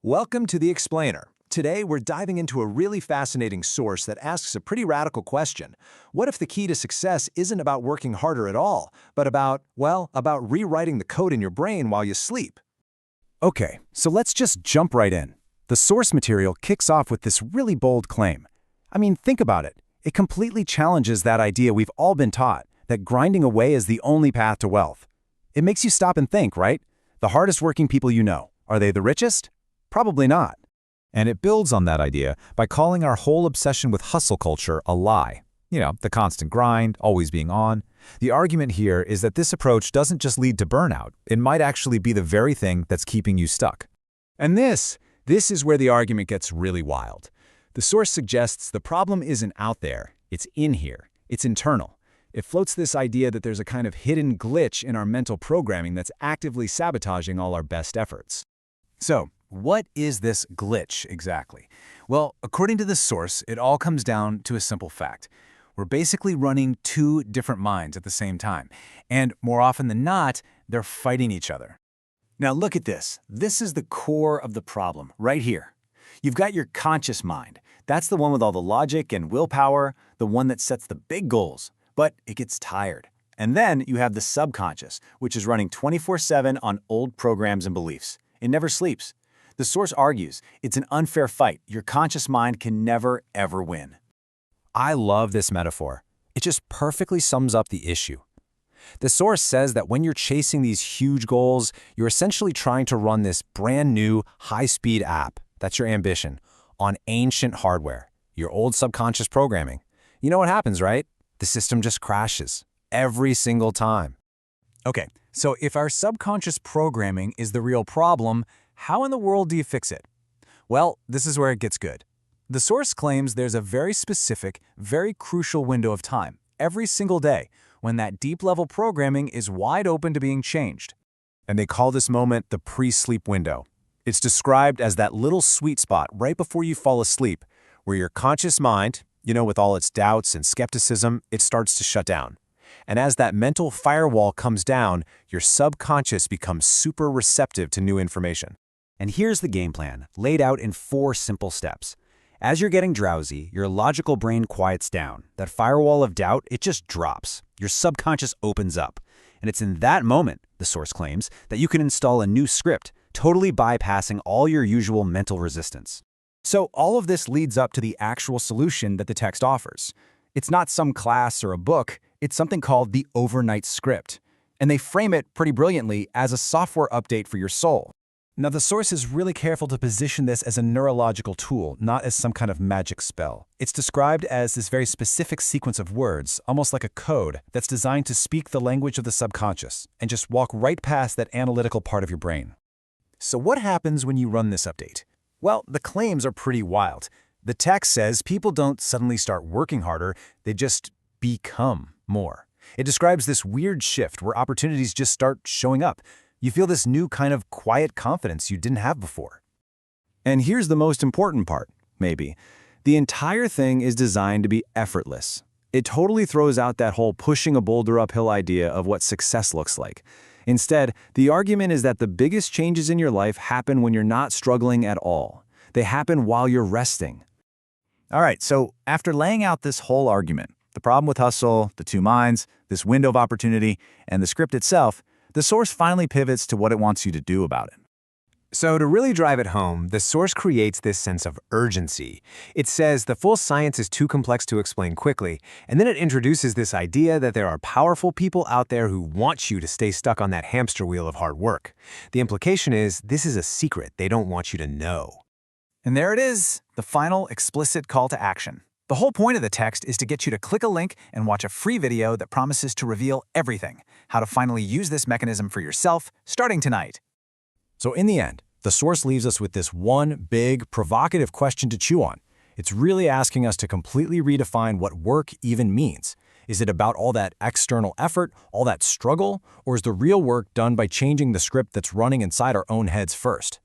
Welcome to The Explainer. Today, we're diving into a really fascinating source that asks a pretty radical question. What if the key to success isn't about working harder at all, but about rewriting the code in your brain while you sleep? Okay, so let's just jump right in. The source material kicks off with this really bold claim. I mean, think about it. It completely challenges that idea we've all been taught, that grinding away is the only path to wealth. It makes you stop and think, right? The hardest working people you know, are they the richest? Probably not. And it builds on that idea by calling our whole obsession with hustle culture a lie. The constant grind, always being on. The argument here is that this approach doesn't just lead to burnout. It might actually be the very thing that's keeping you stuck. And this is where the argument gets really wild. The source suggests the problem isn't out there, it's in here, it's internal. It floats this idea that there's a kind of hidden glitch in our mental programming that's actively sabotaging all our best efforts. So, what is this glitch exactly? Well, according to the source, it all comes down to a simple fact. We're basically running two different minds at the same time, and more often than not, they're fighting each other. Now look at this. This is the core of the problem, right here. You've got your conscious mind. That's the one with all the logic and willpower, the one that sets the big goals, but it gets tired. And then you have the subconscious, which is running 24/7 on old programs and beliefs. It never sleeps. The source argues it's an unfair fight. Your conscious mind can never, ever win. I love this metaphor. It just perfectly sums up the issue. The source says that when you're chasing these huge goals, you're essentially trying to run this brand new, high-speed app, that's your ambition, on ancient hardware, your old subconscious programming. You know what happens, right? The system just crashes every single time. Okay, so if our subconscious programming is the real problem, how in the world do you fix it? Well, this is where it gets good. The source claims there's a very specific, very crucial window of time, every single day, when that deep-level programming is wide open to being changed. And they call this moment the pre-sleep window. It's described as that little sweet spot right before you fall asleep, where your conscious mind, with all its doubts and skepticism, it starts to shut down. And as that mental firewall comes down, your subconscious becomes super receptive to new information. And here's the game plan, laid out in 4 simple steps. As you're getting drowsy, your logical brain quiets down. That firewall of doubt, it just drops. Your subconscious opens up. And it's in that moment, the source claims, that you can install a new script, totally bypassing all your usual mental resistance. So all of this leads up to the actual solution that the text offers. It's not some class or a book, it's something called the overnight script. And they frame it pretty brilliantly as a software update for your soul. Now, the source is really careful to position this as a neurological tool, not as some kind of magic spell. It's described as this very specific sequence of words, almost like a code, that's designed to speak the language of the subconscious and just walk right past that analytical part of your brain. So what happens when you run this update? Well, the claims are pretty wild. The text says people don't suddenly start working harder, they just become more. It describes this weird shift where opportunities just start showing up. You feel this new kind of quiet confidence you didn't have before. And here's the most important part, maybe. The entire thing is designed to be effortless. It totally throws out that whole pushing a boulder uphill idea of what success looks like. Instead, the argument is that the biggest changes in your life happen when you're not struggling at all. They happen while you're resting. All right, so after laying out this whole argument, the problem with hustle, the two minds, this window of opportunity, and the script itself, the source finally pivots to what it wants you to do about it. So to really drive it home, the source creates this sense of urgency. It says the full science is too complex to explain quickly, and then it introduces this idea that there are powerful people out there who want you to stay stuck on that hamster wheel of hard work. The implication is this is a secret they don't want you to know. And there it is, the final explicit call to action. The whole point of the text is to get you to click a link and watch a free video that promises to reveal everything, how to finally use this mechanism for yourself, starting tonight. So in the end, the source leaves us with this one big, provocative question to chew on. It's really asking us to completely redefine what work even means. Is it about all that external effort, all that struggle, or is the real work done by changing the script that's running inside our own heads first?